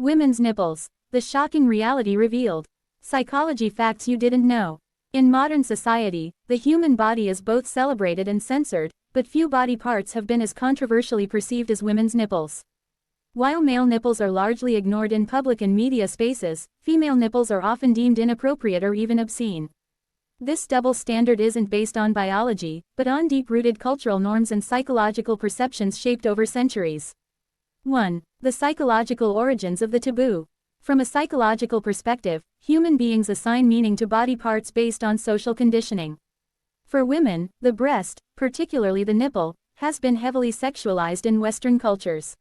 Women's nipples. The shocking reality revealed. Psychology facts you didn't know. In modern society, the human body is both celebrated and censored, but few body parts have been as controversially perceived as women's nipples. While male nipples are largely ignored in public and media spaces, female nipples are often deemed inappropriate or even obscene. This double standard isn't based on biology, but on deep-rooted cultural norms and psychological perceptions shaped over centuries. 1. The psychological origins of the taboo. From a psychological perspective, human beings assign meaning to body parts based on social conditioning. For women, the breast, particularly the nipple, has been heavily sexualized in Western cultures.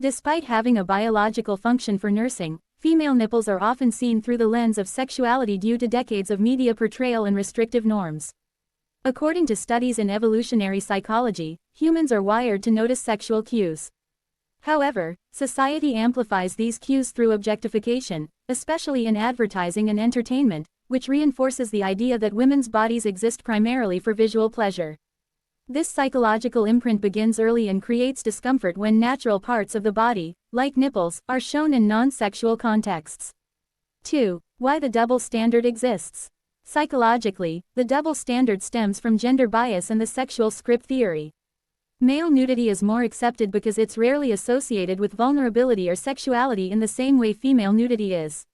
Despite having a biological function for nursing, female nipples are often seen through the lens of sexuality due to decades of media portrayal and restrictive norms. According to studies in evolutionary psychology, humans are wired to notice sexual cues. However, society amplifies these cues through objectification, especially in advertising and entertainment, which reinforces the idea that women's bodies exist primarily for visual pleasure. This psychological imprint begins early and creates discomfort when natural parts of the body, like nipples, are shown in non-sexual contexts. 2. Why the double standard exists. Psychologically, the double standard stems from gender bias and the sexual script theory. Male nudity is more accepted because it's rarely associated with vulnerability or sexuality in the same way female nudity is.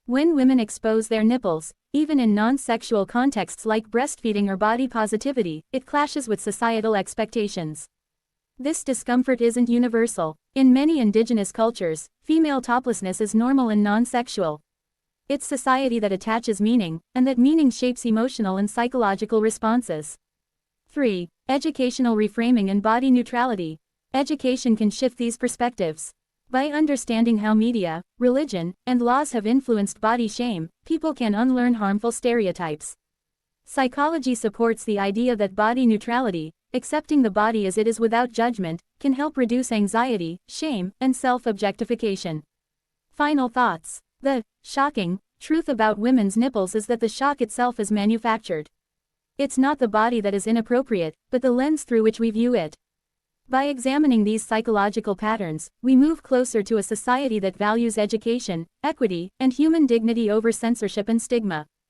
When women expose their nipples, even in non-sexual contexts like breastfeeding or body positivity, it clashes with societal expectations. This discomfort isn't universal. In many indigenous cultures, female toplessness is normal and non-sexual. It's society that attaches meaning, and that meaning shapes emotional and psychological responses. 3. Educational reframing and body neutrality. Education can shift these perspectives. By understanding how media, religion, and laws have influenced body shame, people can unlearn harmful stereotypes. Psychology supports the idea that body neutrality, accepting the body as it is without judgment, can help reduce anxiety, shame, and self-objectification. Final thoughts. The shocking truth about women's nipples is that the shock itself is manufactured. It's not the body that is inappropriate, but the lens through which we view it. By examining these psychological patterns, we move closer to a society that values education, equity, and human dignity over censorship and stigma.